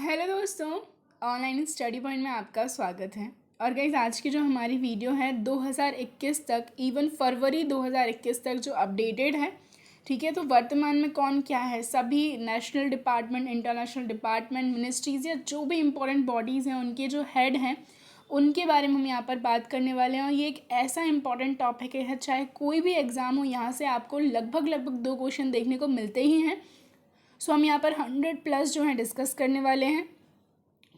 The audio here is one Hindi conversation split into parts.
हेलो दोस्तों, ऑनलाइन स्टडी पॉइंट में आपका स्वागत है। और गाइस, आज की जो हमारी वीडियो है 2021 तक, इवन फरवरी 2021 तक जो अपडेटेड है, ठीक है। तो वर्तमान में कौन क्या है, सभी national department, international department, ministries या जो भी इंपॉर्टेंट बॉडीज़ हैं उनके जो हेड हैं उनके बारे में हम यहाँ पर बात करने वाले हैं। और ये एक ऐसा इंपॉर्टेंट टॉपिक है, चाहे कोई भी एग्ज़ाम हो, यहाँ से आपको लगभग 2 क्वेश्चन देखने को मिलते ही हैं। सो हम यहाँ पर 100+ जो है डिस्कस करने वाले हैं।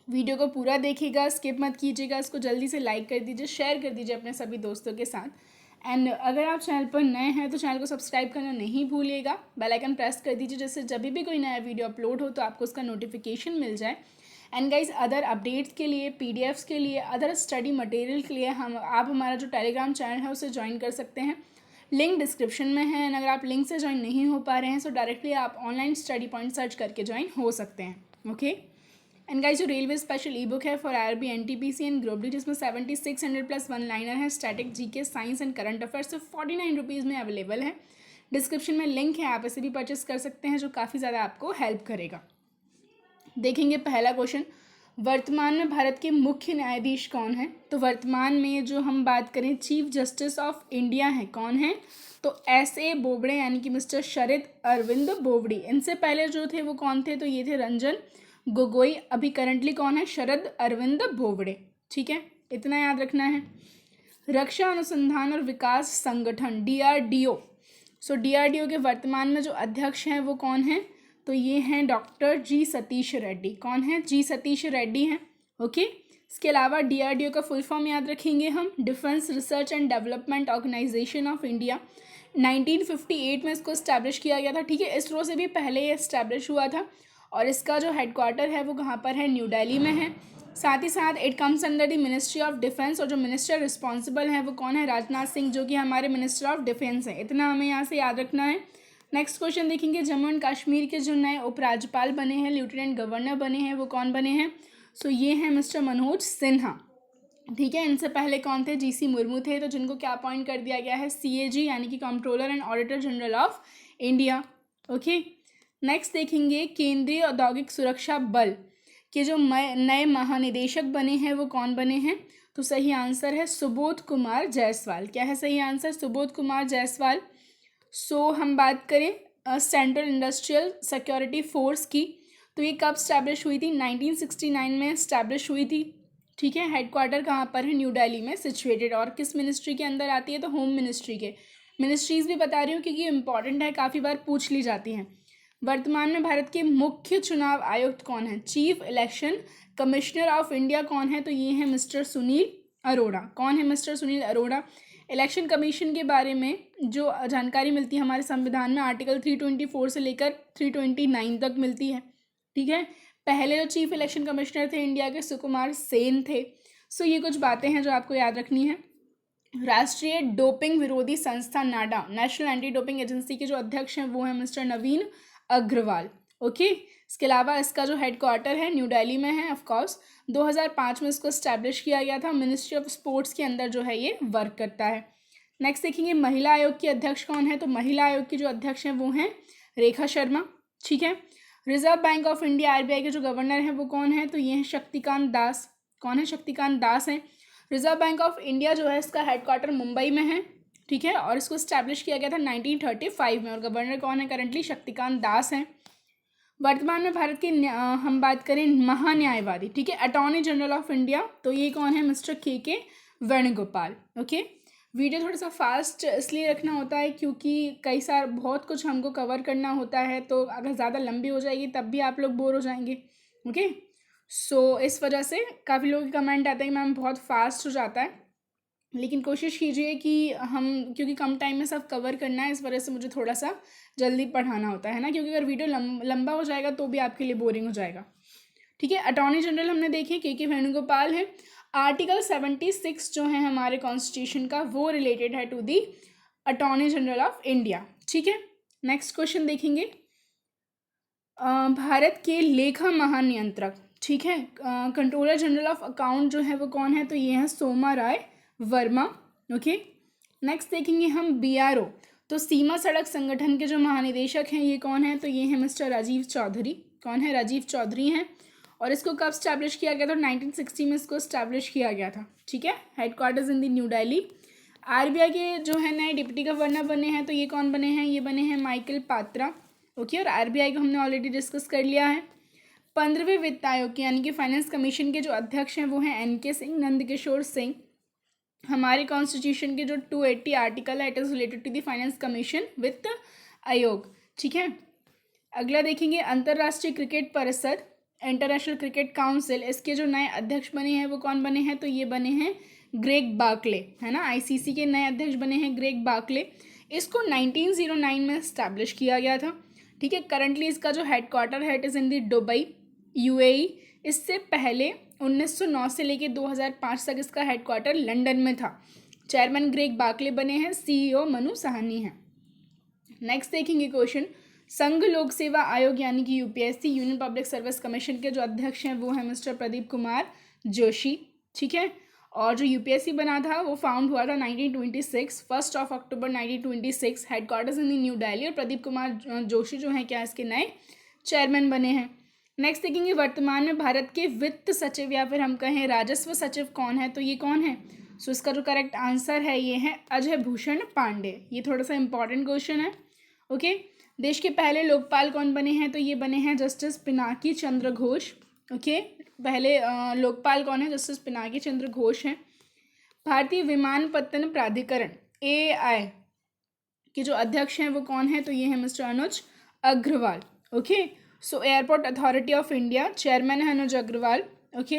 वीडियो को पूरा देखिएगा, स्किप मत कीजिएगा, इसको जल्दी से लाइक कर दीजिए, शेयर कर दीजिए अपने सभी दोस्तों के साथ। एंड अगर आप चैनल पर नए हैं तो चैनल को सब्सक्राइब करना नहीं भूलिएगा, बेल आइकन प्रेस कर दीजिए, जिससे जब भी कोई नया वीडियो अपलोड हो तो आपको उसका नोटिफिकेशन मिल जाए। एंड गाइज, अदर अपडेट्स के लिए, पीडीएफ्स के लिए, अदर स्टडी मटेरियल के लिए आप हमारा जो टेलीग्राम चैनल है उसे ज्वाइन कर सकते हैं। लिंक डिस्क्रिप्शन में है। एंड अगर आप लिंक से ज्वाइन नहीं हो पा रहे हैं तो डायरेक्टली आप ऑनलाइन स्टडी पॉइंट सर्च करके ज्वाइन हो सकते हैं। ओके। एंड गाइस, जो रेलवे स्पेशल ई बुक है for RB, NTPC and group D, जिसमें 7600+ 1 लाइनर है, static, GK, science and current affairs, सिर्फ 49 रुपीज़ में अवेलेबल है। डिस्क्रिप्शन में लिंक है, आप इसे भी परचेस कर सकते हैं, जो काफ़ी ज़्यादा आपको हेल्प करेगा। देखेंगे पहला क्वेश्चन, वर्तमान में भारत के मुख्य न्यायाधीश कौन है। तो वर्तमान में जो हम बात करें, चीफ जस्टिस ऑफ इंडिया है, कौन है? तो एस.ए. बोबड़े, यानी कि मिस्टर शरद अरविंद बोबड़े। इनसे पहले जो थे वो कौन थे? तो ये थे रंजन गोगोई। अभी करंटली कौन है? शरद अरविंद बोबड़े। ठीक है, इतना याद रखना है। रक्षा अनुसंधान और विकास संगठन DRDO, सो DRDO के वर्तमान में जो अध्यक्ष हैं वो कौन है? तो ये हैं डॉक्टर जी सतीश रेड्डी। कौन है? जी सतीश रेड्डी हैं। ओके। इसके अलावा DRDO का फुल फॉर्म याद रखेंगे हम, defence research and development organisation of India. 1958 में इसको इस्टेब्लिश किया गया था। ठीक है, इसरो से भी पहले ये इस्टेब्लिश हुआ था। और इसका जो हेडक्वार्टर है वो कहाँ पर है? न्यू दिल्ली में है। साथ ही साथ it comes under the ministry of defence, और जो मिनिस्टर रिस्पॉन्सिबल है वो कौन है? राजनाथ सिंह, जो कि हमारे मिनिस्टर ऑफ डिफेंस है। इतना हमें यहाँ से याद रखना है। नेक्स्ट क्वेश्चन देखेंगे, जम्मू एंड कश्मीर के जो नए उपराज्यपाल बने हैं, लेफ्टिनेंट गवर्नर बने हैं, वो कौन बने हैं? सो ये हैं मिस्टर मनोज सिन्हा। ठीक है, इनसे पहले कौन थे? GC मुर्मू थे। तो जिनको क्या अपॉइंट कर दिया गया है? CAG, यानी कि controller and auditor general of India. Okay. Next देखेंगे, केंद्रीय औद्योगिक सुरक्षा बल के जो नए महानिदेशक बने हैं वो कौन बने हैं? तो सही आंसर है सुबोध कुमार जायसवाल। क्या है सही आंसर? सुबोध कुमार जायसवाल। सो हम बात करें सेंट्रल इंडस्ट्रियल सिक्योरिटी फोर्स की, तो ये कब स्टैब्लिश हुई थी? 1969 में स्टैब्लिश हुई थी। ठीक है, हेडक्वार्टर कहाँ पर है? न्यू दिल्ली में सिचुएटेड। और किस मिनिस्ट्री के अंदर आती है? तो होम मिनिस्ट्री के। मिनिस्ट्रीज़ भी बता रही हूँ क्योंकि इंपॉर्टेंट है, काफ़ी बार पूछ ली जाती हैं। वर्तमान में भारत के मुख्य चुनाव आयुक्त कौन है? Chief election commissioner of India कौन है? तो ये है मिस्टर सुनील अरोड़ा। कौन है mister Sunil Arora? Election commission के बारे में जो जानकारी मिलती है हमारे संविधान में, आर्टिकल 324 से लेकर 329 तक मिलती है। ठीक है, पहले जो चीफ इलेक्शन कमिश्नर थे इंडिया के, सुकुमार सेन थे। सो ये कुछ बातें हैं जो आपको याद रखनी है। राष्ट्रीय डोपिंग विरोधी संस्था नाडा, नेशनल एंटी डोपिंग एजेंसी के जो अध्यक्ष हैं वो हैं मिस्टर नवीन अग्रवाल। ओके। इसके अलावा इसका जो हेडक्वार्टर है न्यू दिल्ली में है। ऑफकोर्स 2005 में इसको इस्टेब्लिश किया गया था। मिनिस्ट्री ऑफ स्पोर्ट्स के अंदर जो है ये वर्क करता है। नेक्स्ट देखेंगे, महिला आयोग की अध्यक्ष कौन है? तो महिला आयोग की जो अध्यक्ष हैं वो हैं रेखा शर्मा। ठीक है। Reserve bank of India RBI के जो गवर्नर हैं वो कौन है? तो ये हैं शक्तिकांत दास। कौन है? शक्तिकांत दास हैं। रिजर्व बैंक ऑफ इंडिया जो है इसका हेडक्वार्टर मुंबई में है। ठीक है, और इसको इस्टेब्लिश किया गया था 1935 में। और गवर्नर कौन है? करंटली शक्तिकांत दास हैं। वर्तमान में भारत के हम बात करें महान्यायवादी, ठीक है, अटॉर्नी जनरल ऑफ इंडिया, तो ये कौन है? Mister KK Venugopal. Okay. Video थोड़ा सा फास्ट इसलिए रखना होता है क्योंकि कई सार बहुत कुछ हमको कवर करना होता है, तो अगर ज़्यादा लंबी हो जाएगी तब भी आप लोग बोर हो जाएंगे। ओके। सो इस वजह से काफ़ी लोगों के कमेंट आते हैं कि मैम बहुत फास्ट हो जाता है, लेकिन कोशिश कीजिए कि हम, क्योंकि कम टाइम में सब कवर करना है, इस वजह से मुझे थोड़ा सा जल्दी पढ़ाना होता है ना, क्योंकि अगर वीडियो लंबा हो जाएगा तो भी आपके लिए बोरिंग हो जाएगा। ठीक है, अटॉर्नी जनरल हमने देखे KK वेणुगोपाल है। आर्टिकल 76 जो है हमारे कॉन्स्टिट्यूशन का, वो रिलेटेड है to the attorney general of India. ठीक है। नेक्स्ट क्वेश्चन देखेंगे, भारत के लेखा महानियंत्रक, ठीक है, कंट्रोलर जनरल ऑफ अकाउंट जो है वो कौन है? तो ये है सोमा राय वर्मा। ओके। नेक्स्ट देखेंगे हम BRO, तो सीमा सड़क संगठन के जो महानिदेशक हैं ये कौन है? तो ये हैं मिस्टर राजीव चौधरी। कौन है? राजीव चौधरी हैं। और इसको कब स्टैब्लिश किया गया था? 1960 में इसको स्टैब्लिश किया गया था, ठीक है। Headquarters in the New Delhi. RBI के जो है नए डिप्टी गवर्नर बने हैं, तो ये कौन बने हैं? ये बने हैं माइकल पात्रा, ओके। और आरबीआई को हमने ऑलरेडी डिस्कस कर लिया है। 15वें वित्त आयोग के यानी कि फाइनेंस कमीशन के जो अध्यक्ष हैं वो हैं एनके सिंह, नंदकिशोर सिंह। हमारे कॉन्स्टिट्यूशन के जो 280 आर्टिकल है, it is related to the finance commission वित्त आयोग, ठीक है। अगला देखेंगे अंतर्राष्ट्रीय क्रिकेट परिषद, इंटरनेशनल क्रिकेट काउंसिल, इसके जो नए अध्यक्ष बने हैं वो कौन बने हैं? तो ये बने हैं ग्रेग बार्कले, है ना। आईसीसी के नए अध्यक्ष बने हैं ग्रेग बार्कले। इसको 1909 में इस्टेब्लिश किया गया था, ठीक है। करंटली इसका जो हेडक्वार्टर है it is in the Dubai, UAE. इससे पहले 1909 से लेके 2005 तक इसका हेडक्वार्टर लंदन में था। चेयरमैन ग्रेग बार्कले बने हैं, सीईओ मनु साहनी हैं। नेक्स्ट देखेंगे क्वेश्चन, संघ लोक सेवा आयोग यानी कि UPSC, union public service commission के जो अध्यक्ष हैं वो हैं मिस्टर प्रदीप कुमार जोशी, ठीक है। और जो यूपीएससी बना था वो फाउंड हुआ था 1926, 1 अक्टूबर 1926, हेडक्वार्टर्स इन न्यू दिल्ली। और प्रदीप कुमार जोशी जो हैं क्या इसके नए चेयरमैन बने हैं। नेक्स्ट देखेंगे वर्तमान में भारत के वित्त सचिव या फिर हम कहें राजस्व सचिव कौन है? तो ये कौन है? सो इसका जो करेक्ट आंसर है ये है अजय भूषण पांडे। ये थोड़ा सा इंपॉर्टेंट क्वेश्चन है, ओके। देश के पहले लोकपाल कौन बने हैं? तो ये बने हैं जस्टिस पिनाकी चंद्र घोष, ओके। पहले लोकपाल कौन है? जस्टिस पिनाकी चंद्र घोष हैं। भारतीय विमानपत्तन प्राधिकरण एआई के जो अध्यक्ष हैं वो कौन है? तो ये है mister Anuj Agarwal, okay. So airport authority of India, chairman है अनुज अग्रवाल, ओके।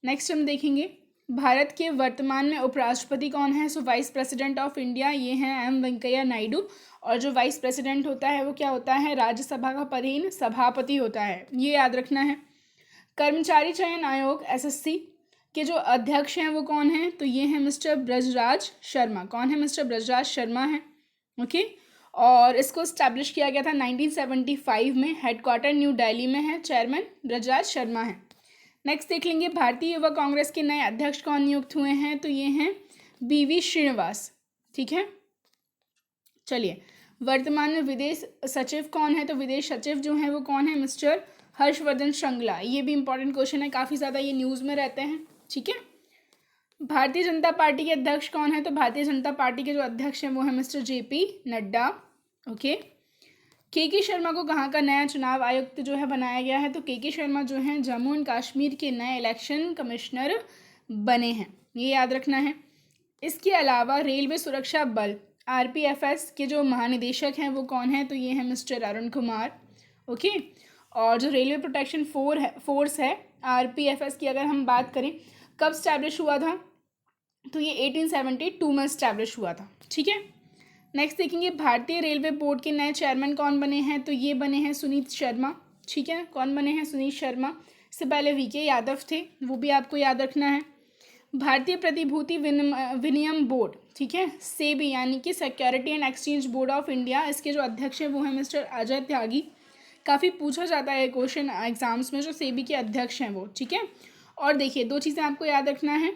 नेक्स्ट हम देखेंगे भारत के वर्तमान में उपराष्ट्रपति कौन है? सो वाइस प्रेसिडेंट ऑफ इंडिया ये हैं एम वेंकैया नायडू। और जो वाइस प्रेसिडेंट होता है वो क्या होता है? राज्यसभा का पदेन सभापति होता है, ये याद रखना है। कर्मचारी चयन आयोग एसएससी के जो अध्यक्ष हैं वो कौन हैं? तो ये हैं मिस्टर ब्रजराज शर्मा। कौन है? मिस्टर ब्रजराज शर्मा है, ओके। और इसको स्टैब्लिश किया गया था 1975 में, हेडक्वार्टर न्यू दिल्ली में है, चेयरमैन ब्रजराज शर्मा है। नेक्स्ट देख लेंगे भारतीय युवा कांग्रेस के नए अध्यक्ष कौन नियुक्त हुए हैं? तो ये हैं बीवी श्रीनिवास, ठीक है। चलिए, वर्तमान में विदेश सचिव कौन है? तो विदेश सचिव जो हैं वो कौन है? मिस्टर हर्षवर्धन श्रृंगला। ये भी इंपॉर्टेंट क्वेश्चन है, काफ़ी ज़्यादा ये न्यूज़ में रहते हैं, ठीक है। भारतीय जनता पार्टी के अध्यक्ष कौन है? तो भारतीय जनता पार्टी के जो अध्यक्ष हैं वो है मिस्टर जेपी नड्डा, ओके। के शर्मा को कहाँ का नया चुनाव आयुक्त जो है बनाया गया है? तो के शर्मा जो हैं जम्मू एंड कश्मीर के नए इलेक्शन कमिश्नर बने हैं, ये याद रखना है। इसके अलावा रेलवे सुरक्षा बल आरपीएफएस के जो महानिदेशक हैं वो कौन है? तो ये हैं मिस्टर अरुण कुमार, ओके। और जो रेलवे प्रोटेक्शन फोर्स है आरपीएफएस की अगर हम बात करें, कब स्टैब्लिश हुआ था? तो ये 1872 में स्टैब्लिश हुआ था, ठीक है। नेक्स्ट देखेंगे भारतीय रेलवे बोर्ड के नए चेयरमैन कौन बने हैं? तो ये बने हैं सुनीत शर्मा, ठीक है। कौन बने हैं? सुनीत शर्मा। इससे पहले वीके यादव थे, वो भी आपको याद रखना है। भारतीय प्रतिभूति विनियम बोर्ड, ठीक है, सेबी यानी कि security and exchange board of India, इसके जो अध्यक्ष हैं वो हैं मिस्टर अजय त्यागी। काफ़ी पूछा जाता है क्वेश्चन एग्जाम्स में, जो सेबी के अध्यक्ष हैं वो, ठीक है। और देखिए, दो चीज़ें आपको याद रखना है।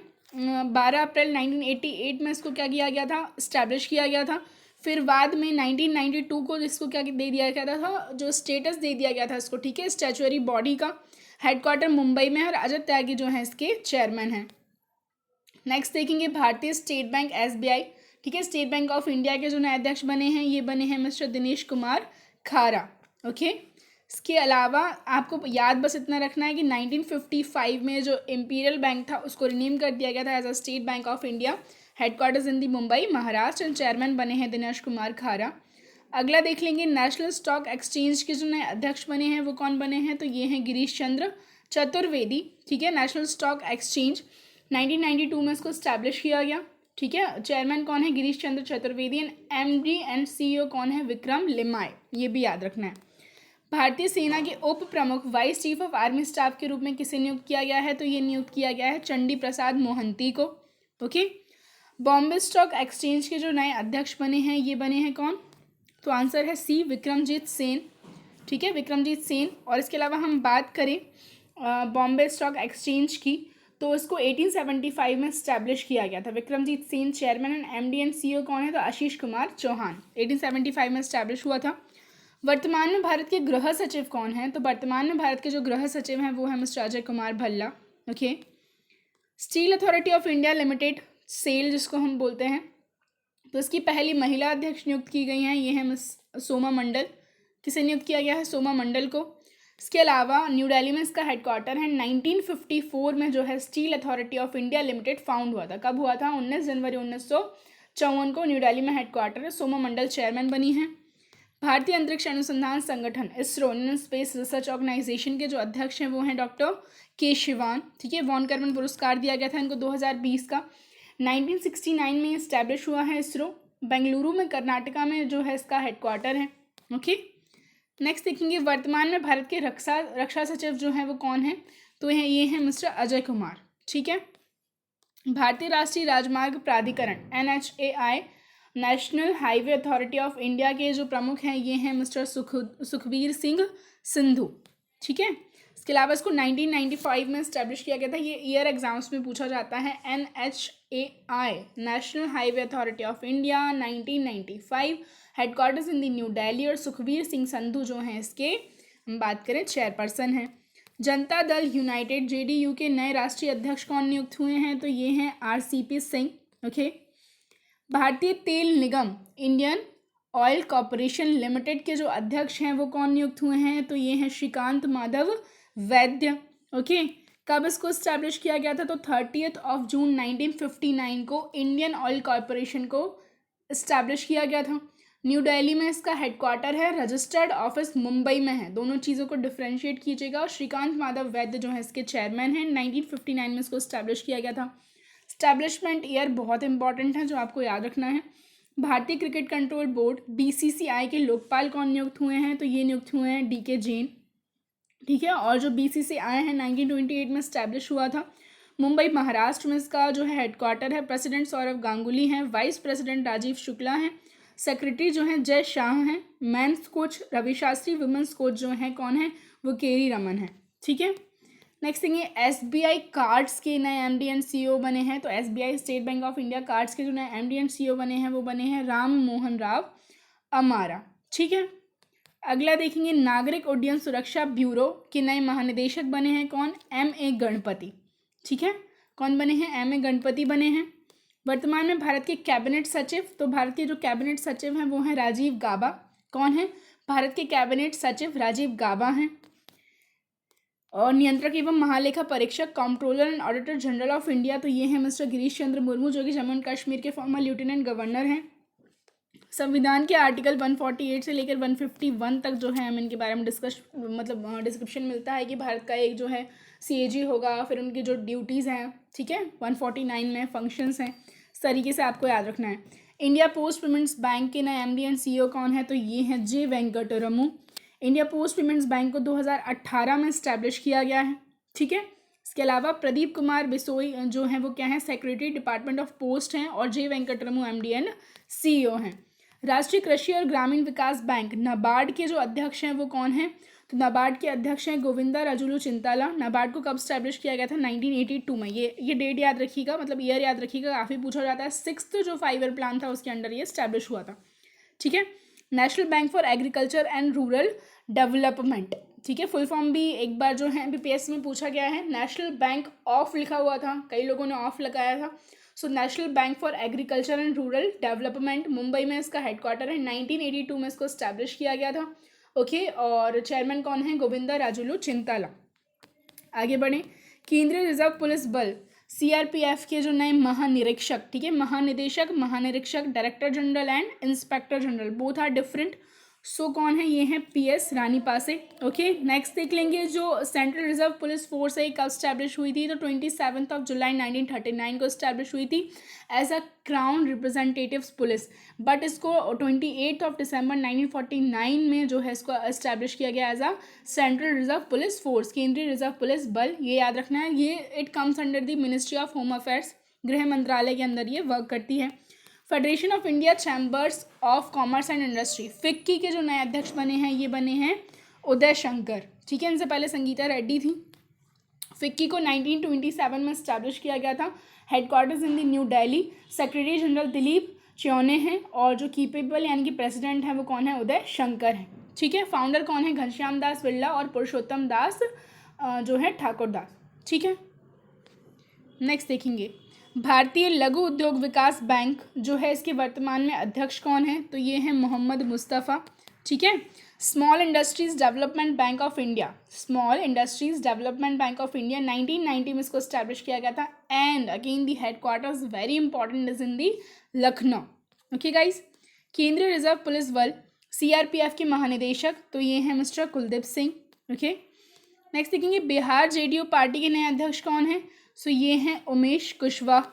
12 अप्रैल 1988 में इसको क्या किया गया था? इस्टेब्लिश किया गया था। फिर बाद में 1992 को इसको क्या दे दिया गया था? जो स्टेटस दे दिया गया था इसको, ठीक है, स्टैच्यूटरी बॉडी का। हेडक्वार्टर मुंबई में है और अजय त्यागी जो हैं इसके चेयरमैन हैं। नेक्स्ट देखेंगे भारतीय स्टेट बैंक एसबीआई, ठीक है, स्टेट बैंक ऑफ इंडिया के जो नए अध्यक्ष बने हैं ये बने हैं मिस्टर दिनेश कुमार खारा, ओके। इसके अलावा आपको याद बस इतना रखना है कि 1955 में जो इम्पीरियल बैंक था उसको रिनेम कर दिया गया था as a state bank of India, headquarters in the Mumbai Maharashtra, and chairman बने हैं दिनेश कुमार खारा। अगला देख लेंगे नेशनल स्टॉक एक्सचेंज के जो नए अध्यक्ष बने हैं वो कौन बने हैं? तो ये हैं गिरीश चंद्र चतुर्वेदी, ठीक है। नेशनल स्टॉक एक्सचेंज 1992 में इसको स्टैब्लिश किया गया, ठीक है। चेयरमैन कौन है? Girish Chandra Chaturvedi. And MD and CEO कौन है? विक्रम लिमाय, ये भी याद रखना है। भारतीय सेना के उप प्रमुख vice chief of army staff के रूप में किसे नियुक्त किया गया है? तो ये नियुक्त किया गया है चंडी प्रसाद मोहंती को, ओके। बॉम्बे स्टॉक एक्सचेंज के जो नए अध्यक्ष बने हैं ये बने हैं कौन? तो आंसर है सी, विक्रमजीत सेन, ठीक है, विक्रमजीत सेन। और इसके अलावा हम बात करें बॉम्बे स्टॉक एक्सचेंज की, तो इसको 1875 में स्टैब्लिश किया गया था। Vikramjit Sen chairman, and MD and CEO कौन है? तो आशीष कुमार चौहान, 1875 में स्टैब्लिश हुआ था। वर्तमान में भारत के गृह सचिव कौन है? तो वर्तमान में भारत के जो गृह सचिव हैं वो है mister Ajay Kumar Bhalla. Okay. Steel authority of India limited, SAIL जिसको हम बोलते हैं, तो इसकी पहली महिला अध्यक्ष नियुक्त की गई हैं, ये है मिस सोमा मंडल। किसे नियुक्त किया गया है? सोमा मंडल को। इसके अलावा न्यू दिल्ली में इसका हेडक्वार्टर है। 1954 में जो है steel authority of India limited found हुआ था। कब हुआ था? 19 जनवरी 1954 को न्यू दिल्ली में हेडक्वार्टर है। सोमा मंडल चेयरमैन बनी हैं। भारतीय अंतरिक्ष अनुसंधान संगठन ISRO, Indian space research organisation के जो अध्यक्ष हैं वो हैं डॉक्टर के शिवान। ठीक है। वॉन करमन पुरस्कार दिया गया था इनको 2020 का। 1969 में इस्टेब्लिश हुआ है इसरो। बेंगलुरु में, कर्नाटका में जो है इसका हेडक्वार्टर है। ओके। नेक्स्ट देखेंगे, वर्तमान में भारत के रक्षा सचिव जो हैं वो कौन है? तो ये हैं मिस्टर अजय कुमार। ठीक है। भारतीय राष्ट्रीय राजमार्ग प्राधिकरण NHAI, national highway authority of India के जो प्रमुख हैं ये हैं मिस्टर सुखबीर सिंह सिंधु। ठीक है। इसके अलावा इसको 1995 में इस्टेब्लिश किया गया था। ये ईयर एग्जाम्स में पूछा जाता है। NHAI, national highway authority of India, 1995, headquarters in the new Delhi. और सुखबीर सिंह संधू जो हैं इसके, हम बात करें, चेयरपर्सन हैं। जनता दल यूनाइटेड JDU के नए राष्ट्रीय अध्यक्ष कौन नियुक्त हुए हैं? तो ये हैं RCP सिंह। ओके। भारतीय तेल निगम, इंडियन ऑयल कॉरपोरेशन लिमिटेड के जो अध्यक्ष हैं वो कौन नियुक्त हुए हैं? तो ये हैं श्रीकांत माधव वैद्य। ओके। कब इसको इस्टेब्लिश किया गया था? तो 30 जून 1959 को इंडियन ऑयल कॉरपोरेशन को इस्टेब्लिश किया गया था। न्यू दिल्ली में इसका हेडक्वार्टर है। रजिस्टर्ड ऑफिस मुंबई में है। दोनों चीज़ों को डिफ्रेंशिएट कीजिएगा। और श्रीकांत माधव वैद्य जो है इसके चेयरमैन हैं। 1959 में इसको इस्टेब्लिश किया गया था। स्टैब्लिशमेंट ईयर बहुत इंपॉर्टेंट है जो आपको याद रखना है। भारतीय क्रिकेट कंट्रोल बोर्ड BCCI के लोकपाल कौन नियुक्त हुए हैं? तो ये नियुक्त हुए हैं DK जैन। ठीक है। और जो BCCI है 1928 में इस्टेब्लिश हुआ था। मुंबई, महाराष्ट्र में इसका जो है हेडक्वार्टर है। प्रेसिडेंट सौरभ गांगुली हैं। वाइस प्रेसिडेंट राजीव शुक्ला हैं। सेक्रेटरी जो हैं जय शाह हैं। Men's coach Ravi Shastri. Women's coach जो हैं कौन है? वो केरी रमन है। ठीक है। नेक्स्ट थिंग है, SBI कार्ड्स के नए MD एंड CEO बने हैं। तो SBI, state bank of India cards के जो नए MD एंड CEO बने हैं वो बने हैं राम मोहन राव अमारा। ठीक है। अगला देखेंगे, नागरिक उड्डयन सुरक्षा ब्यूरो के नए महानिदेशक बने हैं कौन? MA गणपति। ठीक है। कौन बने हैं? MA गणपति बने हैं। वर्तमान में भारत के कैबिनेट सचिव, तो भारत के जो कैबिनेट सचिव हैं वो हैं राजीव गाबा। कौन है? भारत के कैबिनेट सचिव राजीव गाबा हैं। और नियंत्रक एवं महालेखा परीक्षक, controller and auditor general of India, तो ये हैं मिस्टर गिरीश चंद्र मुर्मू जो कि जम्मू एंड कश्मीर के फॉर्मर लेफ्टिनेंट गवर्नर हैं। संविधान के आर्टिकल 148 से लेकर 151 तक जो है हम इनके बारे में डिस्क्रिप्शन मिलता है कि भारत का एक जो है CAG होगा, फिर उनकी जो ड्यूटीज़ हैं। ठीक है। 149 में फंक्शंस हैं। इस तरीके से आपको याद रखना है। इंडिया पोस्ट पेमेंट्स बैंक के नए MD एंड CEO कौन है? तो ये हैं J Venkataramu. India post payments bank को 2018 में इस्टेब्लिश किया गया है। ठीक है। इसके अलावा प्रदीप कुमार बिसोई जो हैं वो क्या हैं? सेक्रेटरी डिपार्टमेंट ऑफ पोस्ट हैं। और J वेंकटरमू MD एंड CEO हैं। राष्ट्रीय कृषि और ग्रामीण विकास बैंक नाबार्ड के जो अध्यक्ष हैं वो कौन हैं? तो नाबार्ड के अध्यक्ष हैं गोविंदा राजुलू चिंताला। नाबार्ड को कब स्टैब्लिश किया गया था? 1982 में। ये डेट याद रखिएगा, मतलब ईयर याद रखिएगा, काफ़ी पूछा जाता है। 6th जो 5 ईयर प्लान था उसके अंडर ये स्टैब्लिश हुआ था। ठीक है। National bank for agriculture and rural development. ठीक है। फुल फॉर्म भी एक बार जो है BPSC में पूछा गया है। नेशनल बैंक ऑफ लिखा हुआ था, कई लोगों ने ऑफ लगाया था। So national bank for agriculture and rural development, Mumbai में इसका हेडक्वार्टर है। 1982 में इसको इस्टेब्लिश किया गया था। ओके। और चेयरमैन कौन है? गोविंदा राजुलू चिंताला। आगे बढ़ें, केंद्रीय रिजर्व पुलिस बल CRPF के जो नए महानिरीक्षक, ठीक है, महानिदेशक, महानिरीक्षक, director general and inspector general, both are different. So कौन है? ये हैं PS रानी पासे। ओके। नेक्स्ट देख लेंगे, जो सेंट्रल रिजर्व पुलिस फोर्स है कब स्टैब्लिश हुई थी? तो 27 जुलाई 1939 को स्टैब्लिश हुई थी as a crown representatives police. But इसको 28 दिसंबर 1949 में जो है इसको इस्टेब्लिश किया गया as a central reserve police force, केंद्रीय रिजर्व पुलिस बल। ये याद रखना है। ये it comes under the ministry of home affairs, गृह मंत्रालय के अंदर ये वर्क करती है। Federation of India chambers of commerce and industry, FICCI के जो नए अध्यक्ष बने हैं ये बने हैं उदय शंकर। ठीक है। इनसे पहले संगीता रेड्डी थी। फिक्की को 1927 में इस्टेब्लिश किया गया था। Headquarters in the New Delhi. Secretary general Dilip Chenoy हैं। और जो कीपेबल यानी कि प्रेसिडेंट है वो कौन है? उदय शंकर है। ठीक है। फाउंडर कौन है? घनश्याम दास बिरला और पुरुषोत्तम दास जो है ठाकुर दास, ठीक है। नेक्स्ट देखेंगे, भारतीय लघु उद्योग विकास बैंक जो है इसके वर्तमान में अध्यक्ष कौन है? तो ये है मोहम्मद मुस्तफ़ा, ठीक है। Small industries development bank of India, small industries development bank of India 1990 में इसको स्टैब्लिश किया गया था। And again the headquarters very important is in the Lucknow, okay guys. केंद्रीय रिजर्व पुलिस बल सीआरपीएफ के महानिदेशक तो ये हैं mister Kuldeep Singh, okay. Next देखेंगे, बिहार जेडीयू पार्टी के नए अध्यक्ष कौन है? सो ये हैं उमेश कुशवाहा।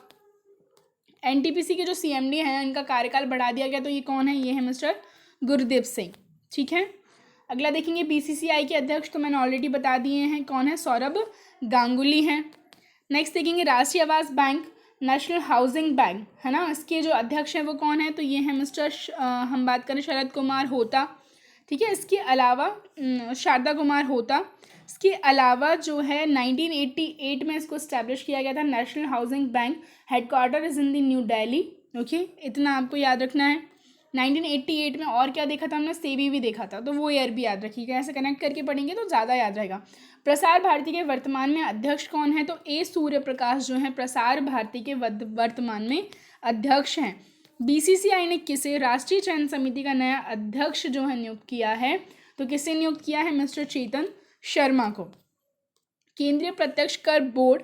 एनटीपीसी के जो सीएमडी हैं इनका कार्यकाल बढ़ा दिया गया, तो ये कौन है? ये है मिस्टर गुरदीप सिंह, ठीक है। अगला देखेंगे, बीसीसीआई के अध्यक्ष तो मैंने ऑलरेडी बता दिए हैं, कौन है? सौरभ गांगुली हैं। नेक्स्ट देखेंगे, राष्ट्रीय आवास बैंक नेशनल हाउसिंग बैंक है ना, इसके जो अध्यक्ष हैं वो कौन है? तो ये हैं मिस्टर हम बात करें शरद कुमार होता, ठीक है। इसके अलावा शारदा कुमार होता। इसके अलावा जो है 1988 में इसको इस्टेब्लिश किया गया था national housing bank, headquarter is in the New Delhi, okay. इतना आपको याद रखना है। 1988 में और क्या देखा था हमने? सेबी भी देखा था, तो वो ईयर भी याद रखिएगा, ऐसे कनेक्ट करके पढ़ेंगे तो ज़्यादा याद रहेगा। प्रसार भारती के वर्तमान में अध्यक्ष कौन है? तो ए सूर्य प्रकाश जो है प्रसार भारती के वर्तमान में अध्यक्ष हैं। बीसीसीआई ने किसे राष्ट्रीय चयन समिति का नया अध्यक्ष जो है नियुक्त किया है? तो किसे नियुक्त किया है? मिस्टर चेतन शर्मा को। केंद्रीय प्रत्यक्ष कर बोर्ड,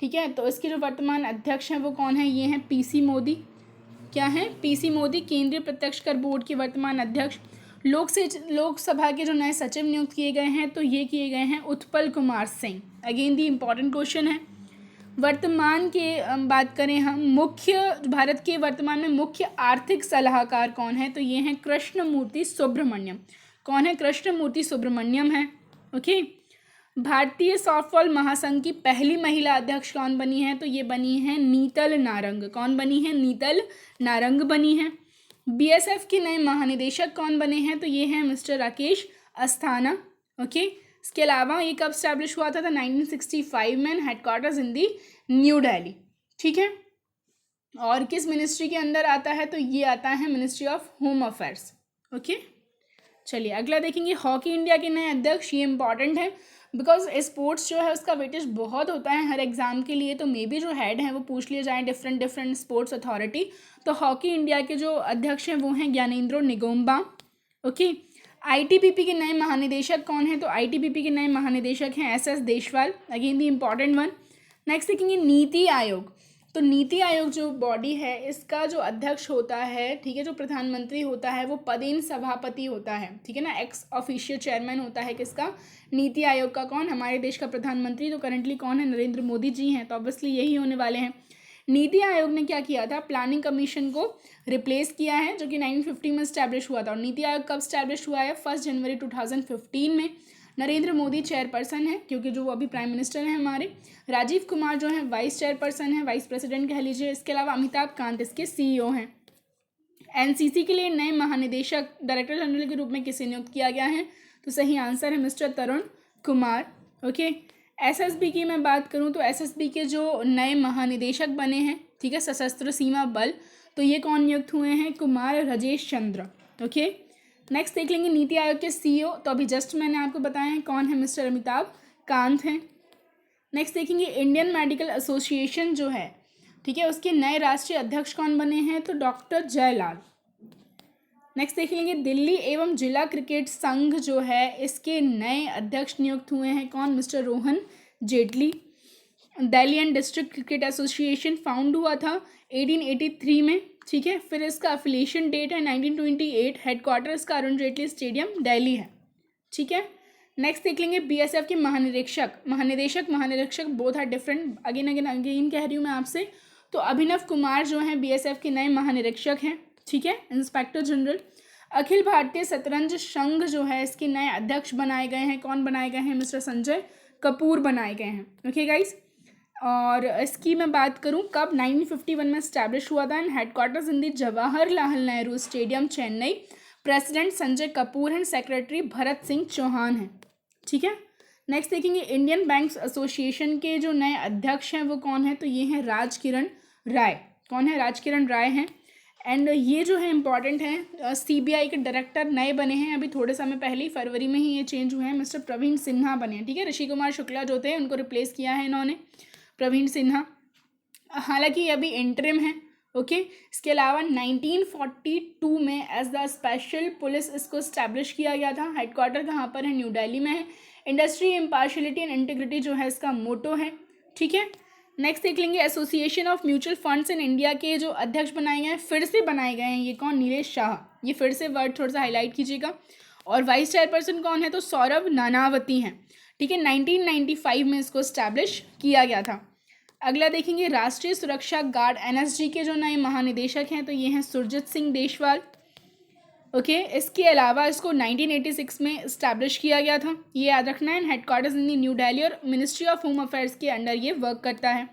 ठीक है, तो इसके जो वर्तमान अध्यक्ष हैं वो कौन है? ये हैं पीसी मोदी। क्या है? पीसी मोदी केंद्रीय प्रत्यक्ष कर बोर्ड के वर्तमान अध्यक्ष। लोकसभा के जो नए सचिव नियुक्त किए गए हैं तो ये किए गए हैं Utpal Kumar Singh. Again the important question है। वर्तमान के बात करें हम, भारत के वर्तमान में मुख्य आर्थिक सलाहकार कौन है? तो ये हैं कृष्णमूर्ति सुब्रमण्यम। कौन है? कृष्णमूर्ति सुब्रमण्यम है, ओके। भारतीय सॉफ्टबॉल महासंघ की पहली महिला अध्यक्ष कौन बनी है? तो ये बनी है नीतल नारंग। कौन बनी है? नीतल नारंग बनी है। बीएसएफ के नए महानिदेशक कौन बने हैं? तो ये हैं मिस्टर राकेश अस्थाना, ओके। इसके अलावा ये कब स्टैब्लिश हुआ था? 1965 में, headquarters in the new Delhi, ठीक है। और किस मिनिस्ट्री के अंदर आता है? तो ये आता है ministry of home affairs, okay. चलिए अगला देखेंगे, हॉकी इंडिया के नए अध्यक्ष। ये इंपॉर्टेंट है बिकॉज स्पोर्ट्स जो है उसका वेटेज बहुत होता है हर एग्जाम के लिए, तो मे बी जो हेड हैं वो पूछ लिए जाएँ डिफरेंट स्पोर्ट्स अथॉरिटी। तो हॉकी इंडिया के जो अध्यक्ष हैं वो हैं ज्ञानेंद्रो निगोम्बा, ओके। आईटीबीपी के नए महानिदेशक कौन है? तो आईटीबीपी के नए महानिदेशक हैं SS Deswal. Again the important one. Next देखेंगे, नीति आयोग। तो नीति आयोग जो बॉडी है इसका जो अध्यक्ष होता है, ठीक है, जो प्रधानमंत्री होता है वो पदेन सभापति होता है, ठीक है ना, एक्स ऑफिशियल चेयरमैन होता है किसका? नीति आयोग का। कौन? हमारे देश का प्रधानमंत्री तो करंटली कौन है? नरेंद्र मोदी जी हैं, तो ऑब्वियसली यही होने वाले हैं। नीति आयोग ने क्या किया था? प्लानिंग कमीशन को रिप्लेस किया है जो कि 1950 में स्टैब्लिश हुआ था। और नीति आयोग कब स्टैब्लिश हुआ है? 1 जनवरी 2015 में। नरेंद्र मोदी चेयरपर्सन है क्योंकि जो वो अभी प्राइम मिनिस्टर हैं हमारे। राजीव कुमार जो है वाइस चेयरपर्सन है, वाइस प्रेसिडेंट कह लीजिए। इसके अलावा अमिताभ कांत इसके सीईओ हैं। एनसीसी के लिए नए महानिदेशक डायरेक्टर जनरल के रूप में किसे नियुक्त किया गया है? तो सही आंसर है मिस्टर तरुण कुमार, ओके। एसएसबी की मैं बात करूं तो एसएसबी के जो नए महानिदेशक बने हैं, ठीक है, सशस्त्र सीमा बल, तो ये कौन नियुक्त हुए हैं? कुमार राजेश चंद्र, ओके। नेक्स्ट देख लेंगे नीति आयोग के सीईओ, तो अभी जस्ट मैंने आपको बताया है कौन है, मिस्टर अमिताभ कांत हैं। नेक्स्ट देखेंगे इंडियन मेडिकल एसोसिएशन जो है, ठीक है, उसके नए राष्ट्रीय अध्यक्ष कौन बने हैं? तो डॉक्टर जयलाल। नेक्स्ट देख लेंगे दिल्ली एवं जिला क्रिकेट संघ जो है इसके नए अध्यक्ष नियुक्त हुए हैं कौन? Mister Rohan Jaitley. Delhi and district cricket association found हुआ था 1883 में, ठीक है। फिर इसका अफिलिएशन डेट है 1928। हेडक्वार्टर इसका अरुण जेटली स्टेडियम दिल्ली है, ठीक है। नेक्स्ट देख लेंगे बीएसएफ के महानिदेशक बोथ आर डिफरेंट। अगेन कह रही हूँ मैं आपसे। तो अभिनव कुमार जो हैं बीएसएफ के नए महानिरीक्षक हैं, ठीक है, इंस्पेक्टर जनरल। अखिल भारतीय शतरंज संघ जो है इसके नए अध्यक्ष बनाए गए हैं। कौन बनाए गए हैं? मिस्टर संजय कपूर बनाए गए हैं, ओके गाइज। और इसकी मैं बात करूं कब, 1951 में स्टैब्लिश हुआ था। And headquarters in the Jawaharlal Nehru stadium Chennai. President Sanjay Kapoor हैं, सेक्रेटरी भरत सिंह चौहान हैं, ठीक है। नेक्स्ट देखेंगे इंडियन बैंक्स एसोसिएशन के जो नए अध्यक्ष हैं वो कौन है? तो ये हैं राजकिरण राय। कौन है? राजकिरण राय हैं। एंड ये जो है इम्पॉर्टेंट है, सीबीआई के डायरेक्टर नए बने हैं अभी थोड़े समय पहले ही, फरवरी में ही ये चेंज हुए हैं, मिस्टर प्रवीण सिन्हा बने हैं। ठीक है, ऋषि कुमार शुक्ला जो थे उनको रिप्लेस किया है इन्होंने, प्रवीण सिन्हा, हालांकि ये अभी इंटरिम है। ओके, इसके अलावा 1942 में एज द स्पेशल पुलिस इसको स्टैब्लिश किया गया था। हेडक्वार्टर कहाँ पर है? न्यू दिल्ली में है। इंडस्ट्री, इम्पार्शलिटी एंड इंटीग्रिटी जो है इसका मोटो है। ठीक है, नेक्स्ट देख लेंगे association of mutual funds in India के जो अध्यक्ष बनाए गए हैं, फिर से बनाए गए हैं, ये कौन? नीलेश शाह। ये फिर से वर्ड थोड़ा सा हाईलाइट कीजिएगा। और वाइस चेयरपर्सन कौन है? तो सौरभ नानावती हैं। ठीक है, 1995 में इसको स्टैब्लिश किया गया था। अगला देखेंगे राष्ट्रीय सुरक्षा गार्ड एनएसजी के जो नए महानिदेशक हैं, तो ये हैं सुरजीत सिंह देशवाल। ओके, इसके अलावा इसको 1986 में इस्टेब्लिश किया गया था, ये याद रखना है। हेडक्वार्टर्स इन न्यू दिल्ली और मिनिस्ट्री ऑफ होम अफेयर्स के अंडर ये वर्क करता है।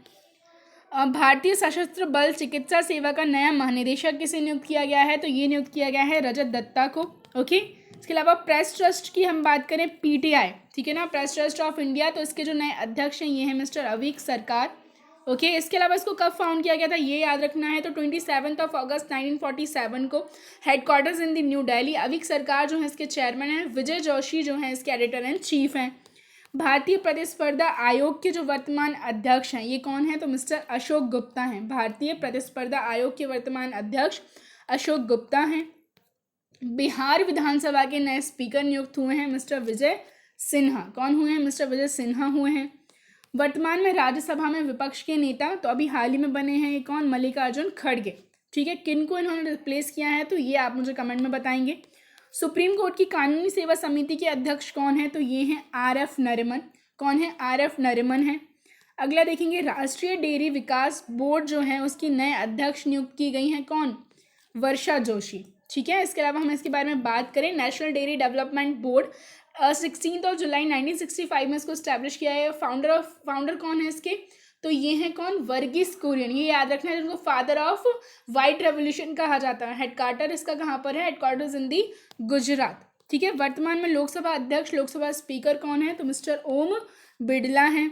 भारतीय सशस्त्र बल चिकित्सा सेवा का नया महानिदेशक किसे नियुक्त किया गया है? तो ये नियुक्त किया गया है रजत दत्ता को। ओके, इसके अलावा प्रेस ट्रस्ट की हम बात करें, पीटीआई, ठीक है ना, प्रेस ट्रस्ट ऑफ इंडिया, तो इसके जो नए अध्यक्ष हैं ये हैं मिस्टर अवीक सरकार। ओके, इसके अलावा इसको कब फाउंड किया गया था ये याद रखना है, तो 27 अगस्त 1947 को, headquarters in the New Delhi. Avik Sarkar जो है इसके चेयरमैन हैं, विजय जोशी जो हैं इसके एडिटर एंड चीफ हैं। भारतीय प्रतिस्पर्धा आयोग के जो वर्तमान अध्यक्ष हैं ये कौन है? तो मिस्टर अशोक गुप्ता हैं। भारतीय प्रतिस्पर्धा आयोग के वर्तमान अध्यक्ष अशोक गुप्ता हैं। बिहार विधानसभा के नए स्पीकर नियुक्त हुए हैं मिस्टर विजय सिन्हा। कौन हुए हैं? मिस्टर विजय सिन्हा हुए हैं। वर्तमान में राज्यसभा में विपक्ष के नेता तो अभी हाल ही में बने हैं, ये कौन? मल्लिकार्जुन खड़गे। ठीक है, किन को इन्होंने रिप्लेस किया है तो ये आप मुझे कमेंट में बताएंगे। सुप्रीम कोर्ट की कानूनी सेवा समिति के अध्यक्ष कौन है? तो ये हैं आर.एफ. नरिमन। कौन है? आर.एफ. नरिमन है। अगला देखेंगे राष्ट्रीय डेयरी विकास बोर्ड जो है उसकी नए अध्यक्ष नियुक्त की गई हैं, कौन? वर्षा जोशी। ठीक है, इसके अलावा हम इसके बारे में बात करें, नेशनल डेयरी डेवलपमेंट बोर्ड 16 जुलाई 1965 में इसको स्टैब्लिश किया है। फाउंडर कौन है इसके? तो ये हैं कौन? वर्गीस कुरियन। ये याद रखना है, जिनको फादर ऑफ वाइट रेवोल्यूशन कहा जाता है। हेडक्वार्टर इसका कहाँ पर है? हेडक्वार्टर्स इन दी गुजरात। ठीक है, वर्तमान में लोकसभा अध्यक्ष, लोकसभा स्पीकर कौन है? तो मिस्टर ओम बिड़ला हैं।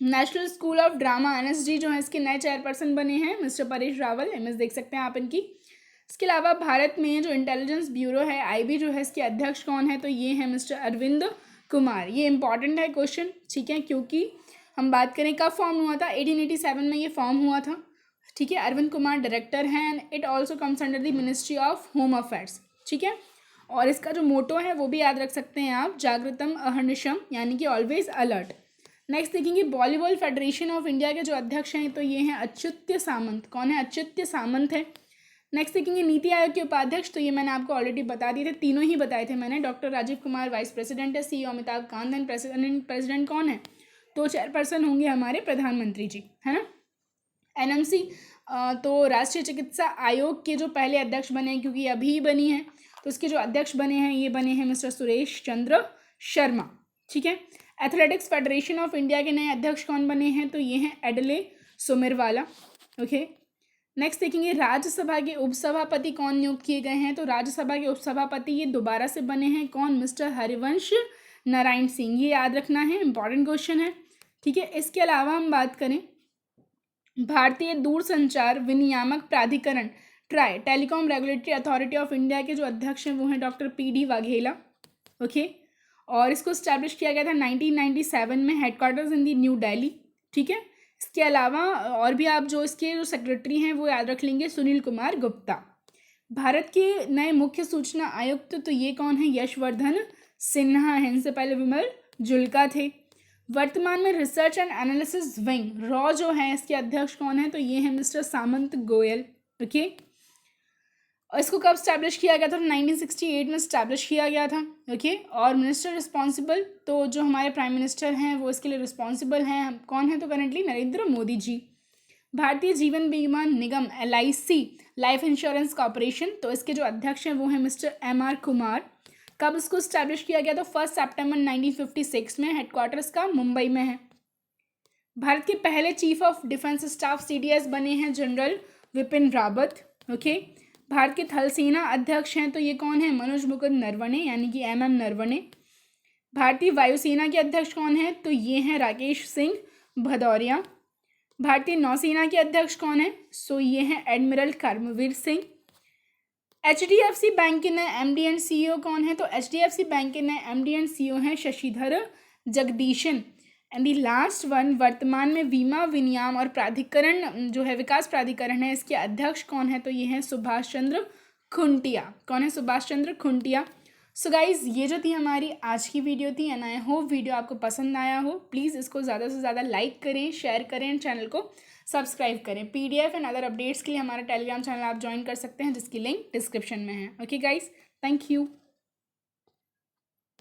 National school of drama NSD जो है इसके नए चेयरपर्सन बने हैं मिस्टर परेश रावल। एमएस देख सकते हैं आप इनकी। इसके अलावा भारत में जो इंटेलिजेंस ब्यूरो है आईबी जो है इसके अध्यक्ष कौन है? तो ये है मिस्टर अरविंद कुमार। ये इंपॉर्टेंट है क्वेश्चन, ठीक है, क्योंकि हम बात करें कब फॉर्म हुआ था, 1887 में ये फॉर्म हुआ था। ठीक है, अरविंद कुमार डायरेक्टर हैं and it also comes under the ministry of home affairs. ठीक है, और इसका जो मोटो है वो भी याद रख सकते हैं आप, जागृतम अहर्निशम, यानी कि ऑलवेज अलर्ट। नेक्स्ट देखेंगे वॉलीबॉल फेडरेशन ऑफ इंडिया के जो अध्यक्ष हैं तो ये हैं अच्युत्य सामंत। कौन है? अच्युत्य सामंत है। नेक्स्ट देखेंगे नीति आयोग के उपाध्यक्ष, तो ये मैंने आपको ऑलरेडी बता दिए थे, तीनों ही बताए थे मैंने। Doctor Rajiv Kumar vice president है, CEO Amitabh Kant and president कौन है? तो चेयरपर्सन होंगे हमारे प्रधानमंत्री जी, है ना। एनएमसी तो राष्ट्रीय चिकित्सा आयोग के जो पहले अध्यक्ष बने हैं, क्योंकि अभी ही बनी है, तो इसके जो अध्यक्ष बने हैं ये बने हैं मिस्टर सुरेश चंद्र शर्मा। ठीक है, एथलेटिक्स फेडरेशन ऑफ इंडिया के नए अध्यक्ष कौन बने हैं? तो ये हैं एडले सुमिरवाला। ओके, नेक्स्ट देखेंगे राज्यसभा के उपसभापति कौन नियुक्त किए गए हैं? तो राज्यसभा के उपसभापति ये दोबारा से बने हैं, कौन? मिस्टर हरिवंश नारायण सिंह। ये याद रखना है, इंपॉर्टेंट क्वेश्चन है। ठीक है, इसके अलावा हम बात करें भारतीय दूरसंचार विनियामक प्राधिकरण try telecom regulatory authority of India के जो अध्यक्ष हैं वो हैं डॉक्टर पी.डी. वाघेला। ओके, और इसको स्टैब्लिश किया गया था 1997 में, headquarters in the new Delhi. ठीक है, इसके अलावा और भी आप जो इसके जो सेक्रेटरी हैं वो याद रख लेंगे, सुनील कुमार गुप्ता। भारत के नए मुख्य सूचना आयुक्त तो ये कौन है? यशवर्धन सिन्हा हैं। इनसे पहले विमल जुल्का थे। वर्तमान में research and analysis wing raw जो है इसके अध्यक्ष कौन है? तो ये हैं मिस्टर सामंत गोयल। ओके, और इसको कब स्टैब्लिश किया गया था? 1968 में स्टैब्लिश किया गया था। ओके, और मिनिस्टर रिस्पॉन्सिबल, तो जो हमारे प्राइम मिनिस्टर हैं वो इसके लिए रिस्पॉन्सिबल हैं, कौन है? तो करेंटली नरेंद्र मोदी जी। भारतीय जीवन बीमा निगम LIC लाइफ इंश्योरेंस कॉर्पोरेशन, तो इसके जो अध्यक्ष हैं वो हैं मिस्टर MR कुमार। कब इसको स्टैब्लिश किया गया? तो 1 सितंबर 1956 में। हेडक्वार्टर्स का मुंबई में है। भारत के पहले chief of defence staff CDS बने हैं जनरल विपिन रावत। ओके, भारत के थल सेना अध्यक्ष हैं तो ये कौन है? मनोज मुकुंद नरवणे, यानी कि MM नरवणे। भारतीय वायुसेना के अध्यक्ष कौन है? तो ये हैं राकेश सिंह भदौरिया। भारतीय नौसेना के अध्यक्ष कौन है? सो ये हैं एडमिरल कर्मवीर सिंह। HDFC बैंक के नए MD एंड CEO कौन है? तो HDFC बैंक के नए MD एंड CEO हैं Shashidhar Jagdishan. And the last one, वर्तमान में बीमा विनियाम और प्राधिकरण जो है, विकास प्राधिकरण है, इसके अध्यक्ष कौन है? तो ये हैं सुभाष चंद्र खुंटिया। कौन है? सुभाष चंद्र खुंटिया। सो गाइज, ये जो थी हमारी आज की वीडियो थी, एंड आई होप वीडियो आपको पसंद आया हो। प्लीज़ इसको ज़्यादा से ज़्यादा लाइक करें, शेयर करें एंड चैनल को सब्सक्राइब करें। PDF एंड अदर अपडेट्स के लिए हमारा टेलीग्राम चैनल आप ज्वाइन कर सकते हैं, जिसकी लिंक डिस्क्रिप्शन में है। Okay guys, thank you.